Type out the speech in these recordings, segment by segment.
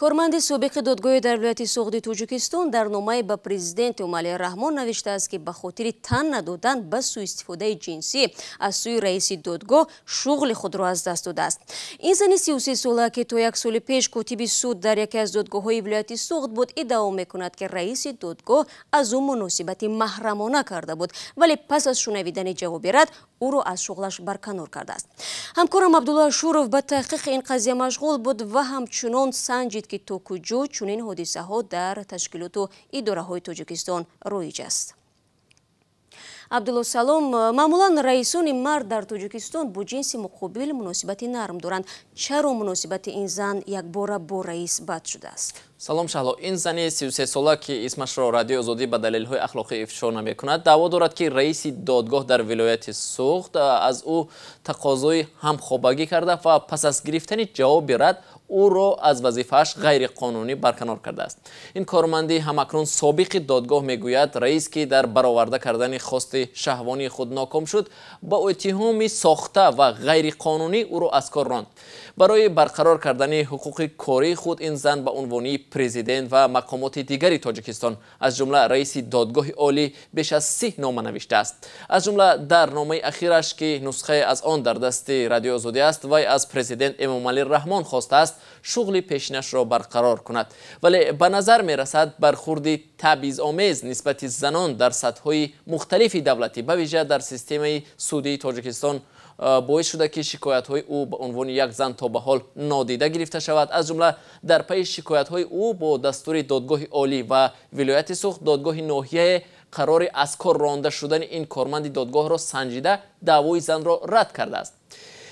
کارمند سابق دادگاه در ولایت سوغدی توجیکستان در نامه به پرزیدنت عملی رحمان نوشته است که به خاطر تن ندادن به سوء استفاده جنسی از سوی رئیس دادگاه شغل خود را از دست داده است. این زن 33 ساله که تا یک سال پیش کاتب سود در یکی از دادگاه‌های ولایت سوغد بود ادعا می‌کند که رئیس دادگاه از او مناسبت محرمانه کرده بود، ولی پس از شنویدن جواب رد او را از شغلش برکنار کرده است. همکارم عبدالله شورов به تحقیق این قضیه مشغول بود و همچنان سنجید که تا کجا چنین حادثه ها در تشکیلات و اداره های تاجیکستان رایج است. عبدالله سلام، معمولا رئیسان مرد در تاجیکستان با جنس مقابل مناسبت نرم دارند. چرا مناسبت این زن یک بار با رئیس بد شده است؟ سلام شهلا، این زن 33 ساله که اسمش را رادیو آزادی به دلیل های اخلاقی افشا نمی‌کند دعوا دارد که رئیس دادگاه در ولایت سوغد از او تقاضای همخوابگی کرده و پس از گرفتن جواب رد او را از وظیفه‌اش غیر قانونی برکنار کرده است. این کارمندی همکنون سابق دادگاه میگوید رئیس که در برآورده کردن خواست شهوانی خود ناکام شد با اتهام ساخته و غیر قانونی او را از کار راند. برای برقرار کردن حقوق کاری خود این زن به عنوان پرزیدنت و مقامات دیگری تاجیکستان از جمله رئیس دادگاه عالی بیش از 30 نامه نوشته است. از جمله در نامه اخیرش که نسخه از آن در دست رادیو آزادی است وی از پرزیدنت عملی رحمان خواسته است شغل پیشینش را برقرار کند، ولی به نظر می رسد برخورد تبعیض‌آمیز نسبت زنان در سطح‌های مختلف دولتی به ویژه در سیستم سودی تاجیکستان باعث شده که شکایت‌های او به عنوان یک زن تا به حال نادیده گرفته شود. از جمله در پی شکایت‌های او با دستور دادگاه عالی و ولایت سوغد دادگاه ناحیه قرار از کار رانده شدن این کارمند دادگاه را سنجیده دعوای زن را رد کرده است.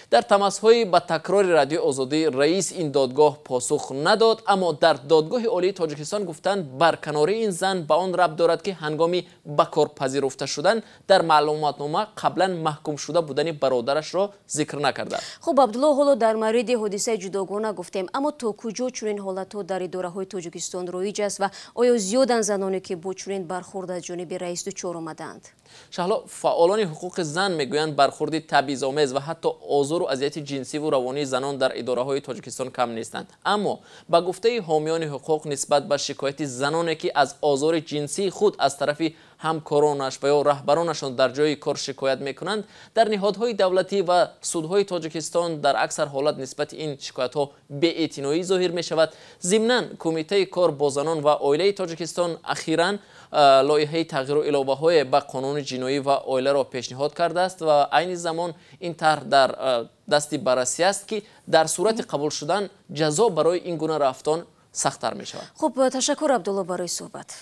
در تماس‌های با تکرار رادیو آزادی رئیس این دادگاه پاسخ نداد، اما در دادگاه عالی تاجیکستان گفتند برکناری این زن به آن ربط دارد که هنگامی به کار پذیرفته شدن در معلوماتنامه قبلا محکوم شده بودن برادرش را ذکر نکرده. خب عبدالله، حالا در مورد حادثه جداگانه گفتیم، اما تا کجا چنین حالت‌ها در اداره‌های تاجیکستان رایج است و آیا زیادن زنانی که با چنین برخورد از جانب رئیس دچار آمدند؟ شهلا، فعالان حقوق زن میگویند برخورد تبعیض‌آمیز و حتی آزار و اذیت جنسی و روانی زنان در اداره‌های تاجیکستان کم نیستند، اما با گفته حامیان حقوق نسبت به شکایت زنانی که از آزار جنسی خود از طرف همکارانش و یا رهبرانشان در جای کار شکایت میکنند، در نهادهای دولتی و سودهای تاجیکستان در اکثر حالت نسبت این شکایت‌ها بی‌اعتنایی ظاهر می شود. ضمناً کمیته کار با زنان و عائله تاجیکستان اخیراً لایحه تغییر و علاوه‌های به قانون جنایی و عائله را پیشنهاد کرده است و عین زمان این طرح در دست بررسی است که در صورت قبول شدن جزا برای این گونه رفتار سخت‌تر می شود. خب تشکر عبدالله برای صحبت.